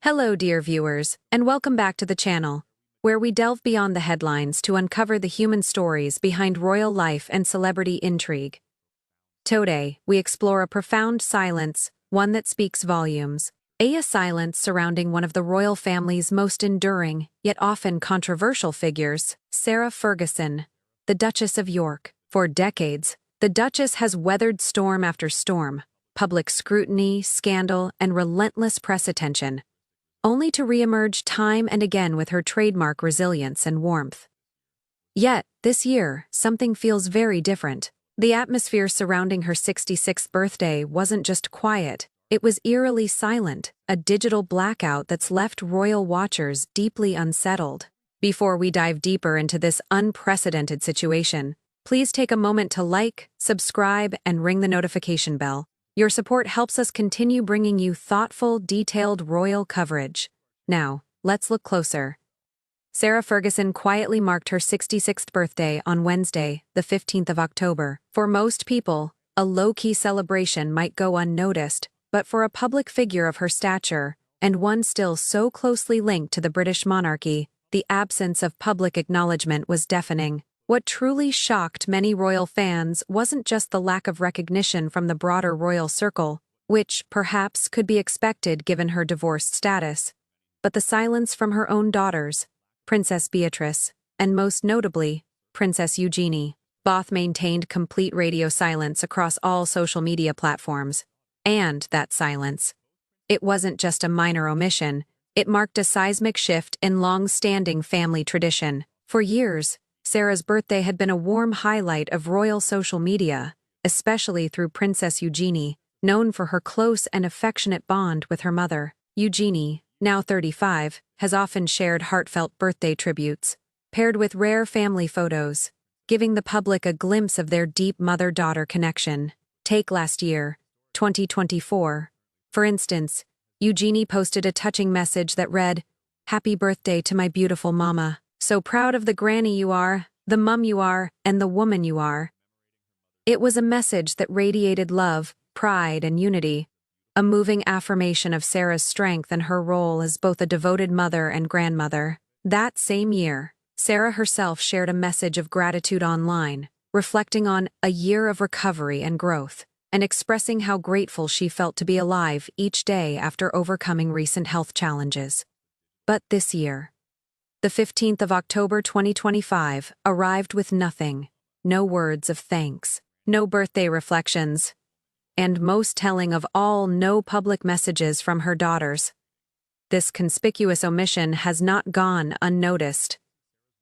Hello, dear viewers, and welcome back to the channel, where we delve beyond the headlines to uncover the human stories behind royal life and celebrity intrigue. Today, we explore a profound silence, one that speaks volumes. A silence surrounding one of the royal family's most enduring, yet often controversial figures, Sarah Ferguson, the Duchess of York. For decades, the Duchess has weathered storm after storm, public scrutiny, scandal, and relentless press attention, only to re-emerge time and again with her trademark resilience and warmth. Yet, this year, something feels very different. The atmosphere surrounding her 66th birthday wasn't just quiet, it was eerily silent, a digital blackout that's left royal watchers deeply unsettled. Before we dive deeper into this unprecedented situation, please take a moment to like, subscribe, and ring the notification bell. Your support helps us continue bringing you thoughtful, detailed royal coverage. Now, let's look closer. Sarah Ferguson quietly marked her 66th birthday on Wednesday, the 15th of October. For most people, a low-key celebration might go unnoticed, but for a public figure of her stature, and one still so closely linked to the British monarchy, the absence of public acknowledgement was deafening. What truly shocked many royal fans wasn't just the lack of recognition from the broader royal circle, which, perhaps, could be expected given her divorced status, but the silence from her own daughters, Princess Beatrice, and most notably, Princess Eugenie. Both maintained complete radio silence across all social media platforms. And that silence, it wasn't just a minor omission, it marked a seismic shift in long-standing family tradition. For years, Sarah's birthday had been a warm highlight of royal social media, especially through Princess Eugenie, known for her close and affectionate bond with her mother. Eugenie, now 35, has often shared heartfelt birthday tributes, paired with rare family photos, giving the public a glimpse of their deep mother-daughter connection. Take last year, 2024. For instance, Eugenie posted a touching message that read, "Happy birthday to my beautiful mama. So proud of the granny you are, the mum you are, and the woman you are." It was a message that radiated love, pride, and unity, a moving affirmation of Sarah's strength and her role as both a devoted mother and grandmother. That same year, Sarah herself shared a message of gratitude online, reflecting on a year of recovery and growth, and expressing how grateful she felt to be alive each day after overcoming recent health challenges. But this year, the 15th of October 2025, arrived with nothing, no words of thanks, no birthday reflections, and most telling of all, no public messages from her daughters. This conspicuous omission has not gone unnoticed.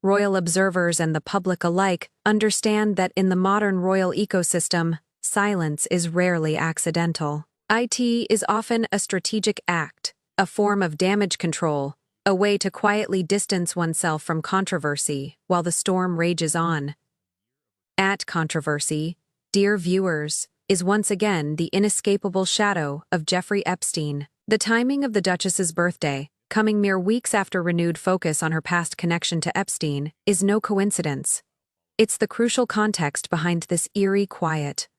Royal observers and the public alike understand that in the modern royal ecosystem, silence is rarely accidental. It is often a strategic act, a form of damage control, a way to quietly distance oneself from controversy while the storm rages on. At controversy, dear viewers, is once again the inescapable shadow of Jeffrey Epstein. The timing of the Duchess's birthday, coming mere weeks after renewed focus on her past connection to Epstein, is no coincidence. It's the crucial context behind this eerie quiet,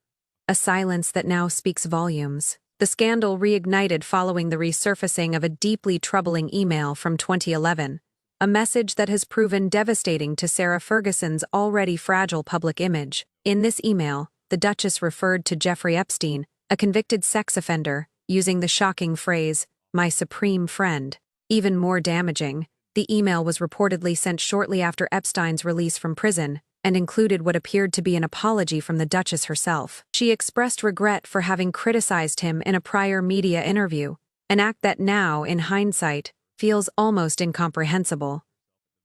a silence that now speaks volumes. The scandal reignited following the resurfacing of a deeply troubling email from 2011, a message that has proven devastating to Sarah Ferguson's already fragile public image. In this email, the Duchess referred to Jeffrey Epstein, a convicted sex offender, using the shocking phrase, "my supreme friend." Even more damaging, the email was reportedly sent shortly after Epstein's release from prison, and included what appeared to be an apology from the Duchess herself. She expressed regret for having criticized him in a prior media interview, an act that now, in hindsight, feels almost incomprehensible.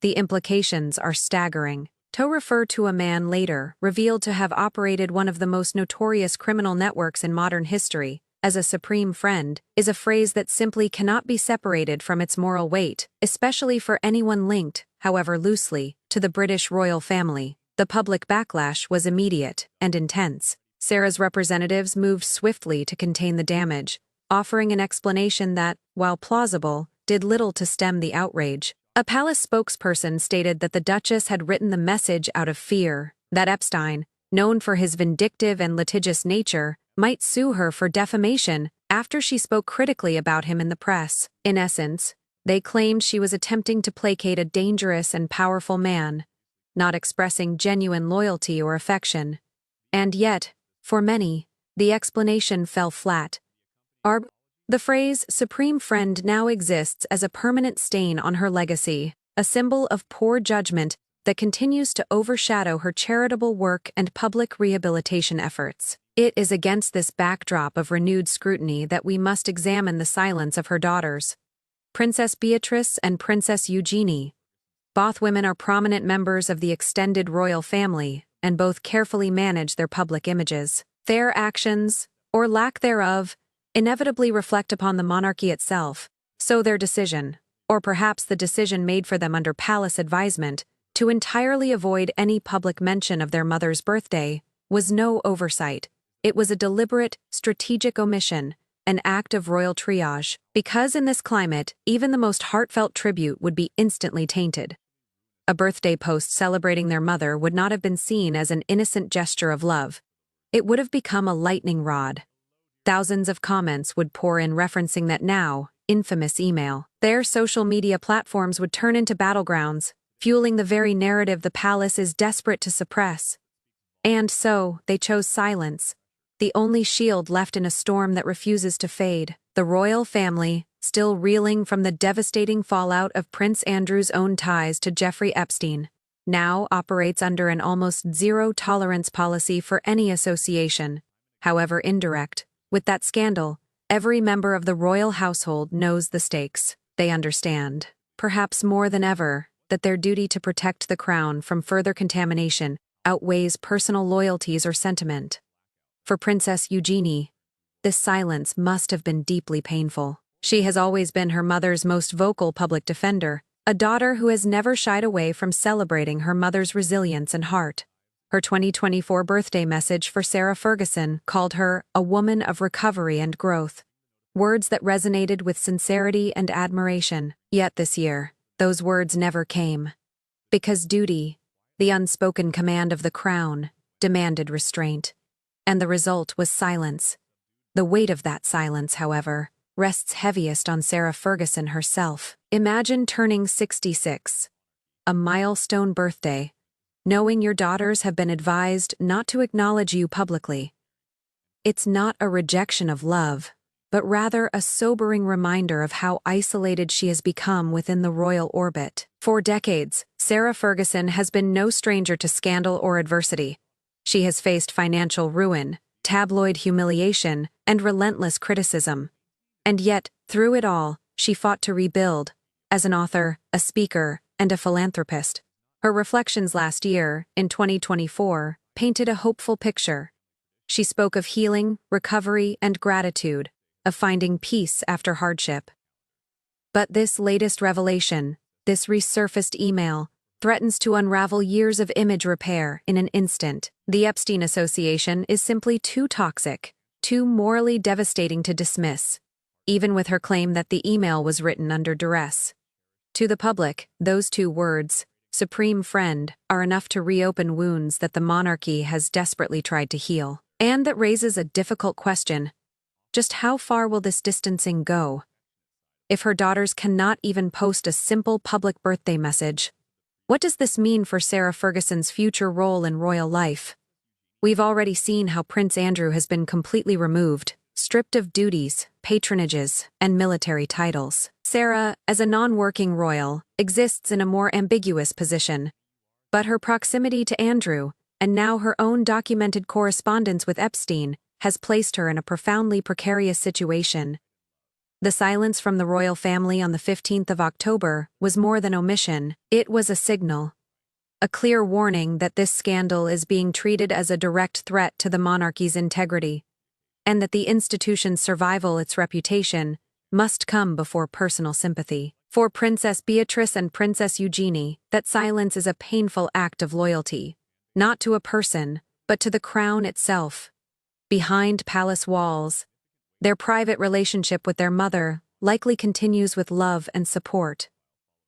The implications are staggering. To refer to a man later revealed to have operated one of the most notorious criminal networks in modern history as a supreme friend is a phrase that simply cannot be separated from its moral weight, especially for anyone linked, however loosely, to the British royal family. The public backlash was immediate and intense. Sarah's representatives moved swiftly to contain the damage, offering an explanation that, while plausible, did little to stem the outrage. A palace spokesperson stated that the Duchess had written the message out of fear that Epstein, known for his vindictive and litigious nature, might sue her for defamation after she spoke critically about him in the press. In essence, they claimed she was attempting to placate a dangerous and powerful man, not expressing genuine loyalty or affection. And yet, for many, the explanation fell flat. The phrase "supreme friend" now exists as a permanent stain on her legacy, a symbol of poor judgment that continues to overshadow her charitable work and public rehabilitation efforts. It is against this backdrop of renewed scrutiny that we must examine the silence of her daughters, Princess Beatrice and Princess Eugenie. Both women are prominent members of the extended royal family, and both carefully manage their public images. Their actions, or lack thereof, inevitably reflect upon the monarchy itself, so their decision, or perhaps the decision made for them under palace advisement, to entirely avoid any public mention of their mother's birthday, was no oversight. It was a deliberate, strategic omission, an act of royal triage, because in this climate, even the most heartfelt tribute would be instantly tainted. A birthday post celebrating their mother would not have been seen as an innocent gesture of love. It would have become a lightning rod. Thousands of comments would pour in referencing that now infamous email. Their social media platforms would turn into battlegrounds, fueling the very narrative the palace is desperate to suppress. And so, they chose silence, the only shield left in a storm that refuses to fade. The royal family, still reeling from the devastating fallout of Prince Andrew's own ties to Jeffrey Epstein, now operates under an almost zero-tolerance policy for any association, however indirect, with that scandal. Every member of the royal household knows the stakes. They understand, perhaps more than ever, that their duty to protect the crown from further contamination outweighs personal loyalties or sentiment. For Princess Eugenie, this silence must have been deeply painful. She has always been her mother's most vocal public defender, a daughter who has never shied away from celebrating her mother's resilience and heart. Her 2024 birthday message for Sarah Ferguson called her a woman of recovery and growth, words that resonated with sincerity and admiration. Yet this year, those words never came. Because duty, the unspoken command of the crown, demanded restraint. And the result was silence. The weight of that silence, however, rests heaviest on Sarah Ferguson herself. Imagine turning 66, a milestone birthday, knowing your daughters have been advised not to acknowledge you publicly. It's not a rejection of love, but rather a sobering reminder of how isolated she has become within the royal orbit. For decades, Sarah Ferguson has been no stranger to scandal or adversity. She has faced financial ruin, tabloid humiliation, and relentless criticism. And yet, through it all, she fought to rebuild, as an author, a speaker, and a philanthropist. Her reflections last year, in 2024, painted a hopeful picture. She spoke of healing, recovery, and gratitude, of finding peace after hardship. But this latest revelation, this resurfaced email, threatens to unravel years of image repair in an instant. The Epstein Association is simply too toxic, too morally devastating to dismiss, even with her claim that the email was written under duress. To the public, those two words, supreme friend, are enough to reopen wounds that the monarchy has desperately tried to heal. And that raises a difficult question. Just how far will this distancing go? If her daughters cannot even post a simple public birthday message, what does this mean for Sarah Ferguson's future role in royal life? We've already seen how Prince Andrew has been completely removed, stripped of duties, patronages, and military titles. Sarah, as a non-working royal, exists in a more ambiguous position. But her proximity to Andrew, and now her own documented correspondence with Epstein, has placed her in a profoundly precarious situation. The silence from the royal family on the 15th of October was more than omission. It was a signal. A clear warning that this scandal is being treated as a direct threat to the monarchy's integrity, and that the institution's survival, its reputation, must come before personal sympathy. For Princess Beatrice and Princess Eugenie, that silence is a painful act of loyalty, not to a person, but to the crown itself. Behind palace walls, their private relationship with their mother likely continues with love and support.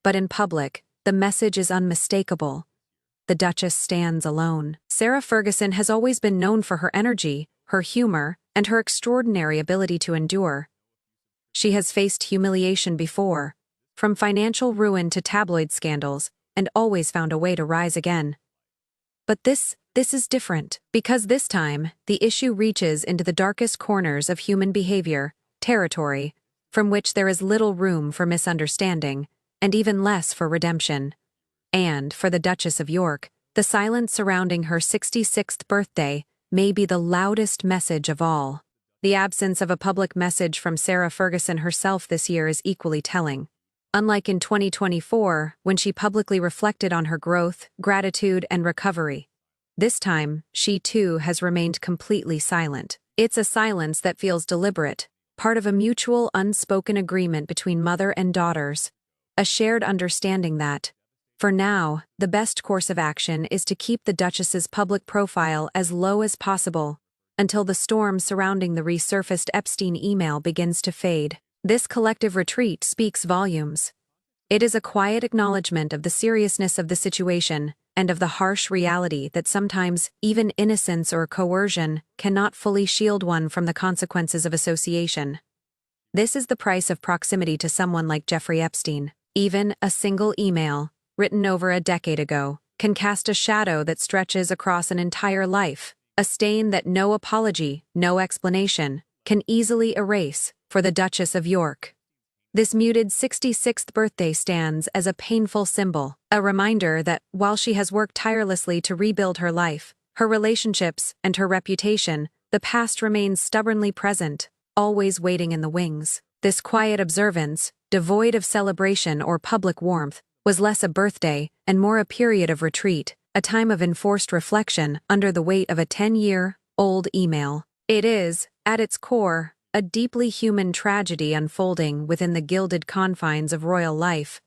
But in public, the message is unmistakable. The Duchess stands alone. Sarah Ferguson has always been known for her energy, her humor, and her extraordinary ability to endure. She has faced humiliation before, from financial ruin to tabloid scandals, and always found a way to rise again. But this is different, because this time, the issue reaches into the darkest corners of human behavior, territory, from which there is little room for misunderstanding, and even less for redemption. And, for the Duchess of York, the silence surrounding her 66th birthday may be the loudest message of all. The absence of a public message from Sarah Ferguson herself this year is equally telling. Unlike in 2024, when she publicly reflected on her growth, gratitude, and recovery, this time, she too has remained completely silent. It's a silence that feels deliberate, part of a mutual unspoken agreement between mother and daughters, a shared understanding that, for now, the best course of action is to keep the Duchess's public profile as low as possible, until the storm surrounding the resurfaced Epstein email begins to fade. This collective retreat speaks volumes. It is a quiet acknowledgement of the seriousness of the situation, and of the harsh reality that sometimes even innocence or coercion cannot fully shield one from the consequences of association. This is the price of proximity to someone like Jeffrey Epstein. Even a single email, written over a decade ago, can cast a shadow that stretches across an entire life, a stain that no apology, no explanation, can easily erase for the Duchess of York. This muted 66th birthday stands as a painful symbol, a reminder that, while she has worked tirelessly to rebuild her life, her relationships, and her reputation, the past remains stubbornly present, always waiting in the wings. This quiet observance, devoid of celebration or public warmth, was less a birthday and more a period of retreat, a time of enforced reflection under the weight of a 10-year-old email. It is, at its core, a deeply human tragedy unfolding within the gilded confines of royal life.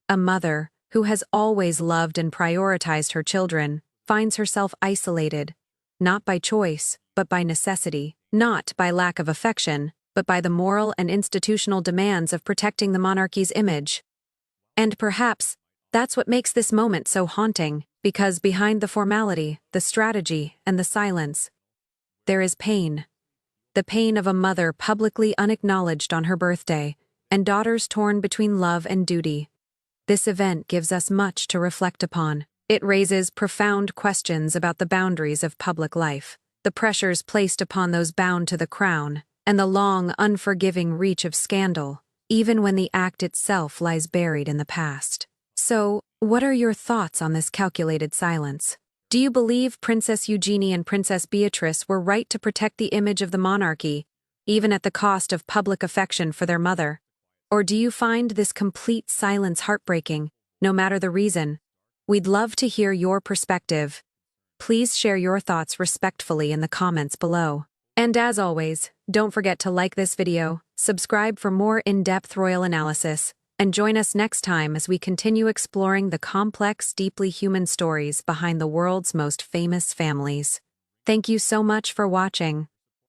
A mother, who has always loved and prioritized her children, finds herself isolated, not by choice, but by necessity, not by lack of affection, but by the moral and institutional demands of protecting the monarchy's image. And perhaps, that's what makes this moment so haunting, because behind the formality, the strategy, and the silence, there is pain. The pain of a mother publicly unacknowledged on her birthday, and daughters torn between love and duty. This event gives us much to reflect upon. It raises profound questions about the boundaries of public life, the pressures placed upon those bound to the crown, and the long, unforgiving reach of scandal, even when the act itself lies buried in the past. So, what are your thoughts on this calculated silence? Do you believe Princess Eugenie and Princess Beatrice were right to protect the image of the monarchy, even at the cost of public affection for their mother? Or do you find this complete silence heartbreaking, no matter the reason? We'd love to hear your perspective. Please share your thoughts respectfully in the comments below. And as always, don't forget to like this video, subscribe for more in-depth royal analysis, and join us next time as we continue exploring the complex, deeply human stories behind the world's most famous families. Thank you so much for watching.